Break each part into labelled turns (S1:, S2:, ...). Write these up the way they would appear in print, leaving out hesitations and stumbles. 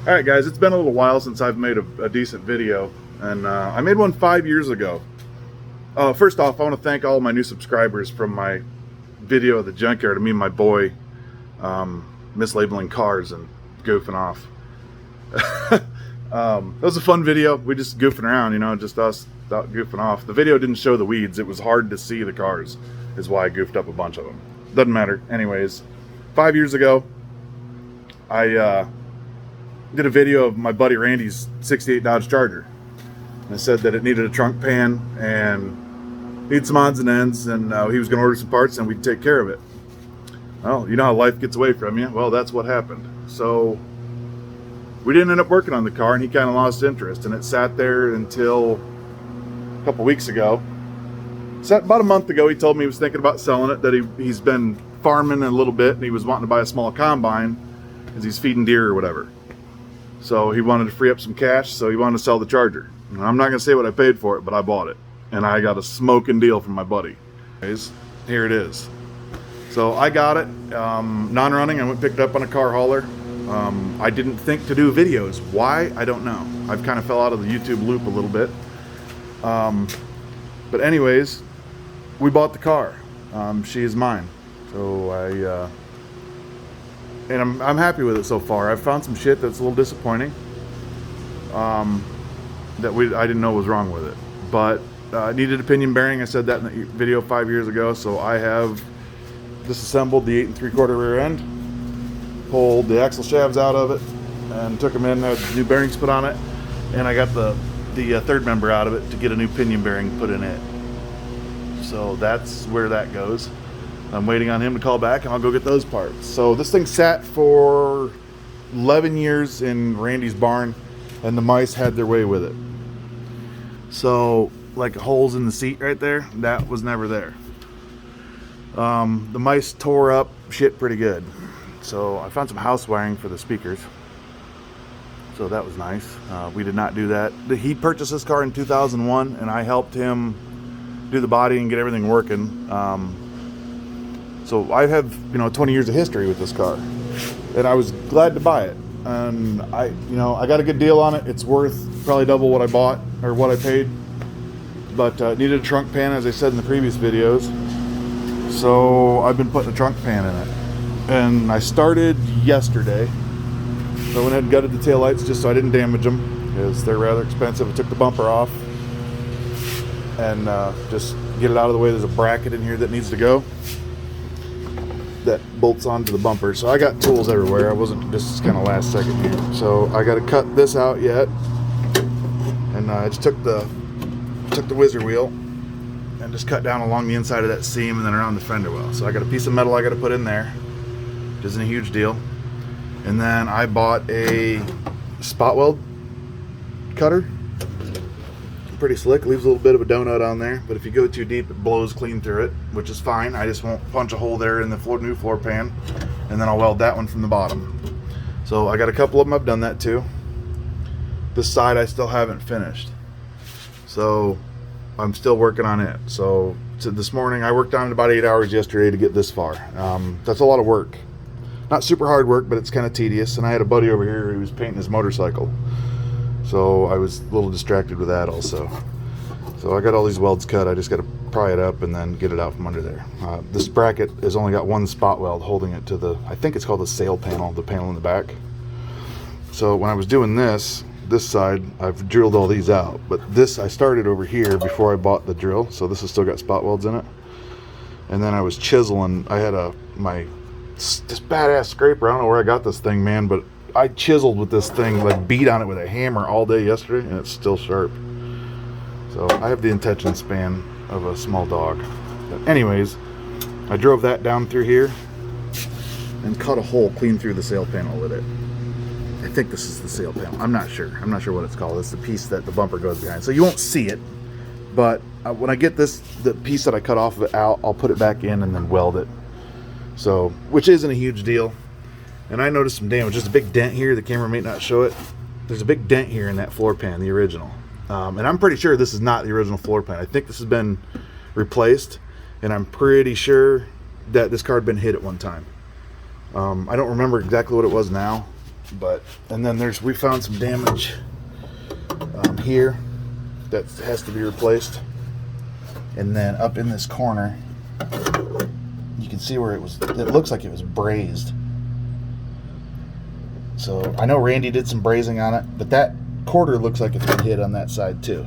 S1: Alright guys, it's been a little while since I've made a decent video, and I made one 5 years ago. First off, I want to thank all my new subscribers from my video of the junkyard of me and my boy mislabeling cars and goofing off. It was a fun video. We just goofing around, you know, just us goofing off. The video didn't show the weeds. It was hard to see the cars, is why I goofed up a bunch of them. Doesn't matter. Anyways, 5 years ago, I did a video of my buddy Randy's 68 Dodge Charger. And I said that it needed a trunk pan and needed some odds and ends, and he was going to order some parts and we'd take care of it. Well, you know how life gets away from you. Well, that's what happened. So we didn't end up working on the car, and he kind of lost interest, and it sat there until a couple weeks ago. About a month ago, he told me he was thinking about selling it, that he's been farming a little bit and he was wanting to buy a small combine because he's feeding deer or whatever. So he wanted to free up some cash, so he wanted to sell the Charger. And I'm not going to say what I paid for it, but I bought it. And I got a smoking deal from my buddy. Here it is. So I got it, non-running. I went and picked it up on a car hauler. I didn't think to do videos. Why? I don't know. I've kind of fell out of the YouTube loop a little bit. But anyways, we bought the car. She is mine. So and I'm happy with it so far. I've found some shit that's a little disappointing, that I didn't know was wrong with it. But it needed a pinion bearing. I said that in the video 5 years ago. So I have disassembled the 8 3/4 rear end, pulled the axle shafts out of it, and took them in, had new bearings put on it, and I got the third member out of it to get a new pinion bearing put in it. So that's where that goes. I'm waiting on him to call back, and I'll go get those parts. So this thing sat for 11 years in Randy's barn, and the mice had their way with it. So, like holes in the seat right there, that was never there. The mice tore up shit pretty good. So I found some house wiring for the speakers. So that was nice. We did not do that. He purchased this car in 2001, and I helped him do the body and get everything working. So I have, 20 years of history with this car, and I was glad to buy it. And I got a good deal on it. It's worth probably double what I bought or what I paid, but it needed a trunk pan, as I said in the previous videos. So I've been putting a trunk pan in it, and I started yesterday. So I went ahead and gutted the taillights just so I didn't damage them, because they're rather expensive. I took the bumper off and just get it out of the way. There's a bracket in here that needs to go that bolts onto the bumper. So I got tools everywhere. This is kind of last second here. So I got to cut this out yet, and I just took the whizzer wheel and just cut down along the inside of that seam and then around the fender well. So I got a piece of metal I got to put in there, which isn't a huge deal. And then I bought a spot weld cutter. Pretty slick, leaves a little bit of a donut on there, but if you go too deep, it blows clean through it, which is fine. I just won't punch a hole there in the new floor pan, and then I'll weld that one from the bottom. So I got a couple of them. I've done that too. This side I still haven't finished, so I'm still working on it. So this morning I worked on it about 8 hours yesterday to get this far. That's a lot of work. Not super hard work, but it's kind of tedious. And I had a buddy over here who was painting his motorcycle, so I was a little distracted with that also. So I got all these welds cut. I just got to pry it up and then get it out from under there. This bracket has only got one spot weld holding it to I think it's called the sail panel, the panel in the back. So when I was doing this side, I've drilled all these out. But this, I started over here before I bought the drill. So this has still got spot welds in it. And then I was chiseling. I had this badass scraper. I don't know where I got this thing, man, but I chiseled with this thing, like beat on it with a hammer all day yesterday, and it's still sharp. So I have the attention span of a small dog. But anyways, I drove that down through here and cut a hole clean through the sail panel with it. I think this is the sail panel. I'm not sure what it's called. It's the piece that the bumper goes behind. So you won't see it, but when I get the piece that I cut off of it out, I'll put it back in and then weld it. So, which isn't a huge deal. And I noticed some damage. There's a big dent here. The camera may not show it. There's a big dent here in that floor pan, the original. And I'm pretty sure this is not the original floor pan. I think this has been replaced, and I'm pretty sure that this car had been hit at one time. I don't remember exactly what it was now, But, and then we found some damage here that has to be replaced. And then up in this corner, you can see where it looks like it was brazed. So I know Randy did some brazing on it, but that quarter looks like it's been hit on that side too.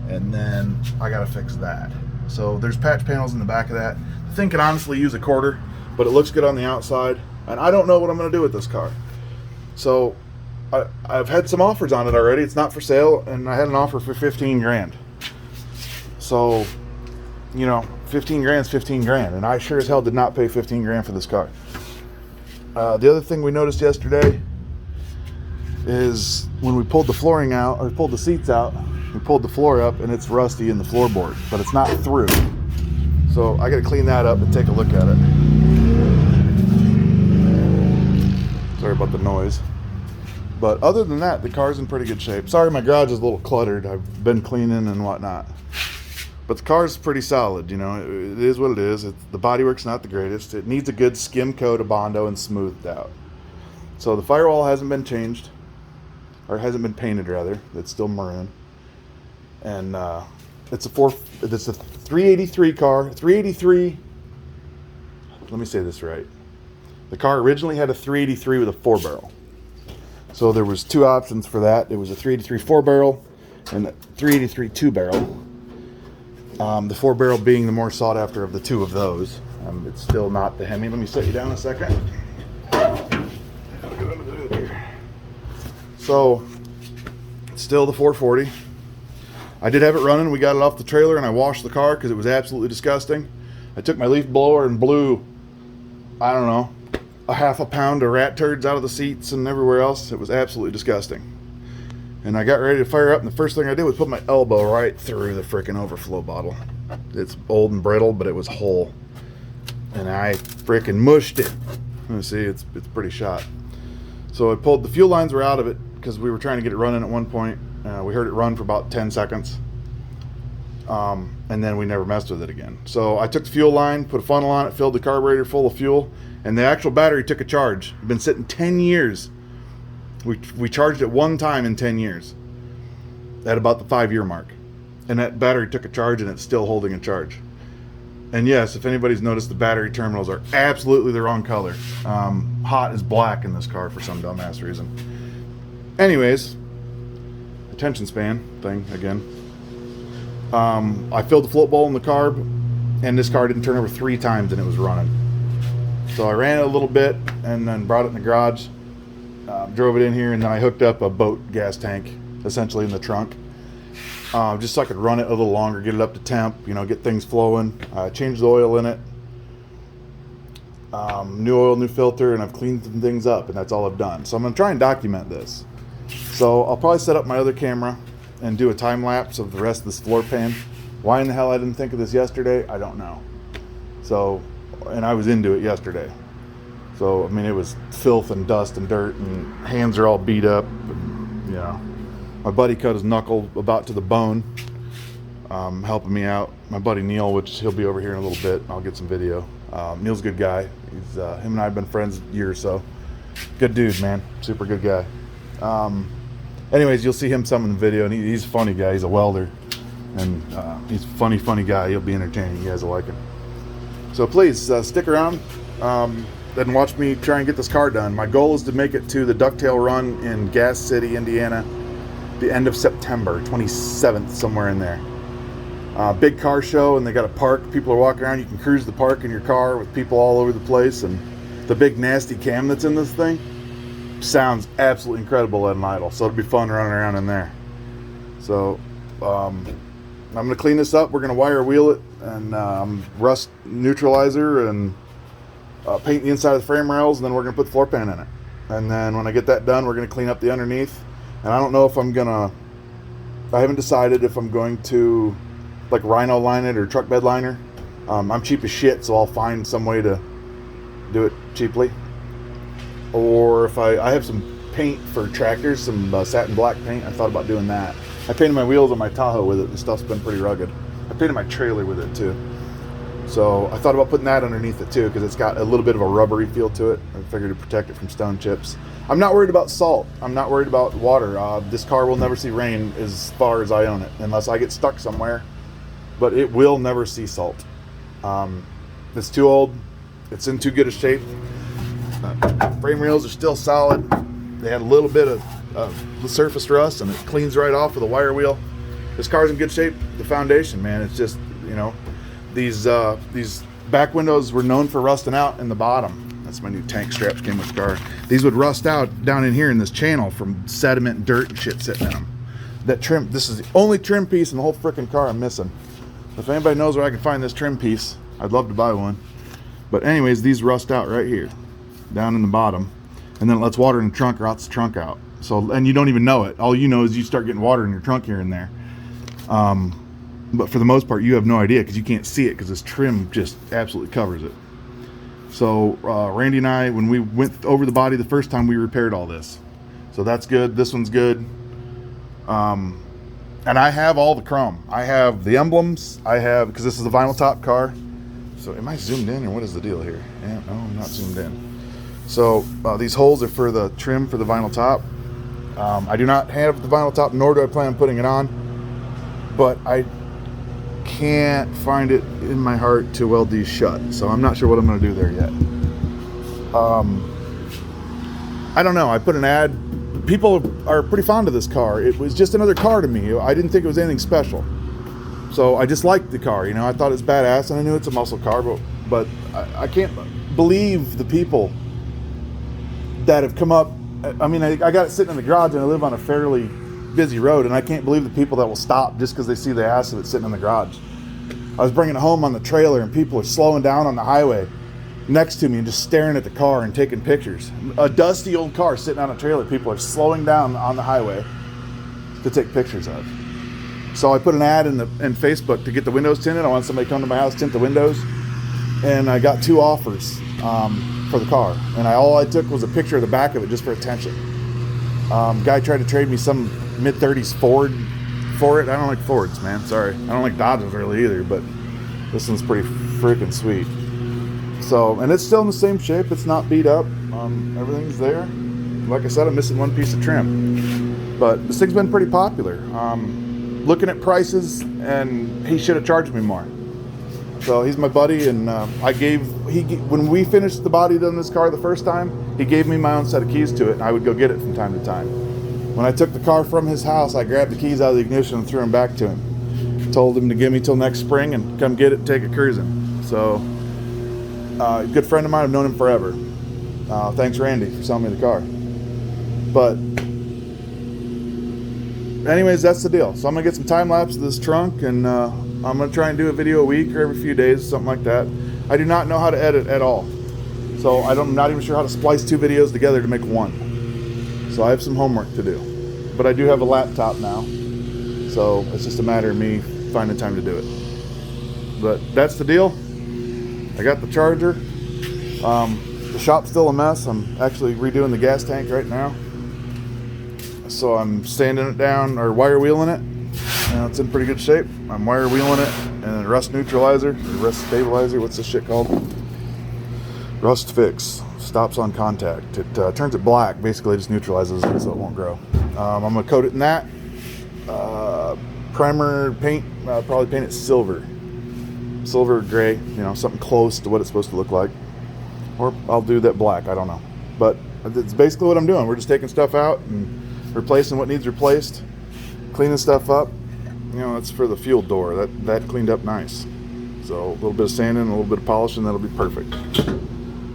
S1: And then I gotta fix that. So there's patch panels in the back of that. The thing can honestly use a quarter, but it looks good on the outside. And I don't know what I'm gonna do with this car. So I've had some offers on it already. It's not for sale, and I had an offer for 15 grand. So, you know, 15 grand is 15 grand, and I sure as hell did not pay 15 grand for this car. The other thing we noticed yesterday is when we pulled the flooring out, or pulled the seats out, we pulled the floor up and it's rusty in the floorboard, but it's not through. So I gotta clean that up and take a look at it. Sorry about the noise. But other than that, the car's in pretty good shape. Sorry my garage is a little cluttered. I've been cleaning and whatnot. But the car's pretty solid, you know. It is what it is. The bodywork's not the greatest. It needs a good skim coat of Bondo and smoothed out. So the firewall hasn't been changed, or hasn't been painted rather. It's still maroon. And it's a 383 car. 383. Let me say this right. The car originally had a 383 with a 4-barrel. So there was two options for that. It was a 383 4-barrel and a 383 2-barrel. The 4-barrel being the more sought after of the two of those. It's still not the Hemi. Let me set you down a second. So, it's still the 440. I did have it running. We got it off the trailer and I washed the car because it was absolutely disgusting. I took my leaf blower and blew, I don't know, a half a pound of rat turds out of the seats and everywhere else. It was absolutely disgusting. And I got ready to fire up, and the first thing I did was put my elbow right through the freaking overflow bottle. It's old and brittle, but it was whole. And I freaking mushed it. You see, it's pretty shot. So I pulled, the fuel lines were out of it because we were trying to get it running at one point. We heard it run for about 10 seconds. And then we never messed with it again. So I took the fuel line, put a funnel on it, filled the carburetor full of fuel, and the actual battery took a charge. It's been sitting 10 years. We charged it one time in 10 years at about the 5-year mark. And that battery took a charge and it's still holding a charge. And yes, if anybody's noticed, the battery terminals are absolutely the wrong color. Hot is black in this car for some dumbass reason. Anyways, attention span thing again. I filled the float bowl in the carb, and this car didn't turn over 3 times and it was running. So I ran it a little bit and then brought it in the garage. Drove it in here, and then I hooked up a boat gas tank essentially in the trunk, just so I could run it a little longer, get it up to temp, you know, get things flowing. Changed the oil in it, new oil, new filter, and I've cleaned some things up, and that's all I've done. So I'm going to try and document this. So I'll probably set up my other camera and do a time lapse of the rest of this floor pan. Why in the hell I didn't think of this yesterday, I don't know. So, and I was into it yesterday. So, I mean, it was filth and dust and dirt, and hands are all beat up. And, you know, my buddy cut his knuckle about to the bone, helping me out. My buddy Neil, which he'll be over here in a little bit. I'll get some video. Neil's a good guy. He's him and I have been friends a year or so. Good dude, man. Super good guy. Anyways, you'll see him some in the video, and he's a funny guy. He's a welder, and he's a funny guy. He'll be entertaining. You guys will like him. So please stick around. Then watch me try and get this car done. My goal is to make it to the Ducktail Run in Gas City, Indiana, the end of September, 27th, somewhere in there. Big car show, and they got a park. People are walking around. You can cruise the park in your car with people all over the place, and the big nasty cam that's in this thing sounds absolutely incredible at an idle. So it'll be fun running around in there. So I'm going to clean this up. We're going to wire wheel it and rust neutralizer and paint the inside of the frame rails, and then we're going to put the floor pan in it. And then when I get that done, we're going to clean up the underneath. And I don't know if I haven't decided if I'm going to like rhino line it or truck bed liner. I'm cheap as shit, so I'll find some way to do it cheaply. Or if I have some paint for tractors, some satin black paint. I thought about doing that. I painted my wheels on my Tahoe with it. The stuff's been pretty rugged. I painted my trailer with it too. So I thought about putting that underneath it too, because it's got a little bit of a rubbery feel to it. I figured to protect it from stone chips. I'm not worried about salt. I'm not worried about water. This car will never see rain as far as I own it, unless I get stuck somewhere. But it will never see salt. It's too old. It's in too good a shape. Frame rails are still solid. They had a little bit of the surface rust, and it cleans right off with a wire wheel. This car's in good shape. The foundation, man, it's just, you know, these back windows were known for rusting out in the bottom. That's my new tank straps came with the car. These would rust out down in here in this channel from sediment and dirt and shit sitting in them. That trim, this is the only trim piece in the whole freaking car I'm missing. If anybody knows where I can find this trim piece, I'd love to buy one. But anyways, these rust out right here, down in the bottom, and then it lets water in the trunk, rots the trunk out. So, and you don't even know it. All you know is you start getting water in your trunk here and there. But for the most part, you have no idea because you can't see it because this trim just absolutely covers it. So Randy and I, when we went over the body the first time, we repaired all this. So that's good. This one's good. And I have all the chrome. I have the emblems. I have, because this is a vinyl top car. So am I zoomed in or what is the deal here? Yeah, no, I'm not zoomed in. So these holes are for the trim for the vinyl top. I do not have the vinyl top, nor do I plan on putting it on. But I can't find it in my heart to weld these shut, so I'm not sure what I'm going to do there yet. I don't know. I put an ad. People are pretty fond of this car. It was just another car to me. I didn't think it was anything special, so I just liked the car. You know, I thought it's badass, and I knew it's a muscle car, but I can't believe the people that have come up. I mean, I got it sitting in the garage, and I live on a fairly busy road, and I can't believe the people that will stop just because they see the ass of it sitting in the garage. I was bringing it home on the trailer, and people are slowing down on the highway next to me and just staring at the car and taking pictures. A dusty old car sitting on a trailer, people are slowing down on the highway to take pictures of. So I put an ad in Facebook to get the windows tinted. I want somebody to come to my house, tint the windows, and I got 2 offers for the car, and all I took was a picture of the back of it just for attention. Guy tried to trade me some mid-30s Ford for it. I don't like Fords, man. Sorry. I don't like Dodges really either, but this one's pretty freaking sweet. So, and it's still in the same shape. It's not beat up. Everything's there. Like I said, I'm missing one piece of trim. But this thing's been pretty popular. Looking at prices, and he should have charged me more. So he's my buddy, and when we finished the body on this car the first time, he gave me my own set of keys to it, and I would go get it from time to time. When I took the car from his house, I grabbed the keys out of the ignition and threw them back to him. Told him to give me till next spring and come get it and take it cruising. So, a good friend of mine, I've known him forever. Thanks, Randy, for selling me the car. But, anyways, that's the deal. So I'm going to get some time lapse of this trunk, and I'm going to try and do a video a week or every few days, something like that. I do not know how to edit at all. So I'm not even sure how to splice 2 videos together to make one. So I have some homework to do. But I do have a laptop now. So it's just a matter of me finding time to do it. But that's the deal. I got the charger. The shop's still a mess. I'm actually redoing the gas tank right now. So I'm sanding it down, or wire wheeling it. It's in pretty good shape. I'm wire wheeling it, and then rust neutralizer, or rust stabilizer, what's this shit called? Rust fix. Stops on contact. It turns it black. Basically, just neutralizes it so it won't grow. I'm gonna coat it in that. Primer paint, probably paint it silver or gray. You know, something close to what it's supposed to look like. Or I'll do that black. I don't know. But it's basically what I'm doing. We're just taking stuff out and replacing what needs replaced, cleaning stuff up. You know, that's for the fuel door. That cleaned up nice. So a little bit of sanding, a little bit of polishing, that'll be perfect.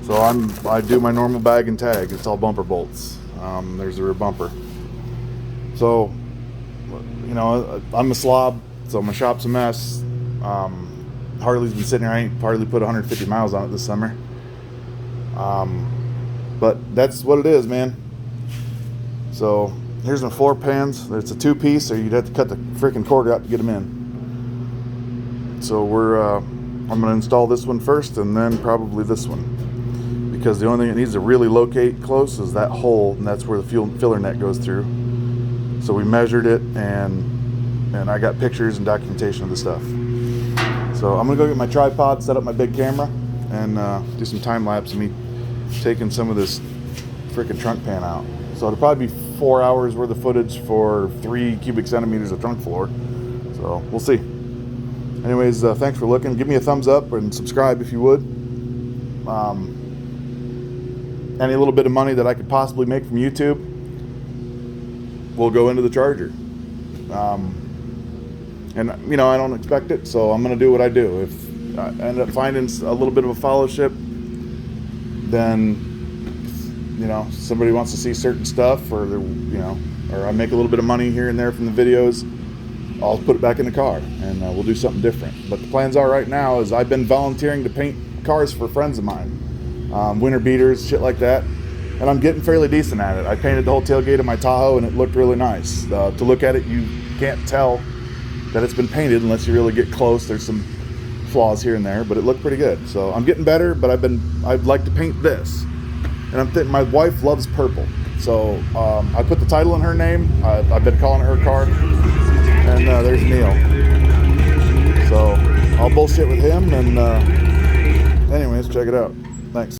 S1: So I do my normal bag and tag. It's all bumper bolts. There's the rear bumper. So, you know, I'm a slob, so my shop's a mess. Harley's been sitting here. I ain't hardly put 150 miles on it this summer. But that's what it is, man. So here's my floor pans. It's a 2-piece, or you'd have to cut the freaking cord out to get them in. So I'm going to install this one first, and then probably this one. Because the only thing it needs to really locate close is that hole, and that's where the filler net goes through. So we measured it, and I got pictures and documentation of the stuff. So I'm gonna go get my tripod, set up my big camera, and do some time lapse of me taking some of this freaking trunk pan out. So it'll probably be 4 hours worth of footage for 3 cubic centimeters of trunk floor. So we'll see. Anyways, thanks for looking. Give me a thumbs up and subscribe if you would. Any little bit of money that I could possibly make from YouTube will go into the Charger. And you know, I don't expect it, so I'm gonna do what I do. If I end up finding a little bit of a followership, then, you know, somebody wants to see certain stuff, or you know, or I make a little bit of money here and there from the videos, I'll put it back in the car, and we'll do something different. But the plans are right now is I've been volunteering to paint cars for friends of mine, winter beaters, shit like that, and I'm getting fairly decent at it. I painted the whole tailgate of my Tahoe, and it looked really nice. To look at it, you can't tell that it's been painted unless you really get close. There's some flaws here and there, but it looked pretty good. So I'm getting better, but I'd like to paint this, and I'm thinking my wife loves purple, so I put the title in her name. I've been calling it her car, and there's Neil. So I'll bullshit with him, and anyways, check it out. Thanks.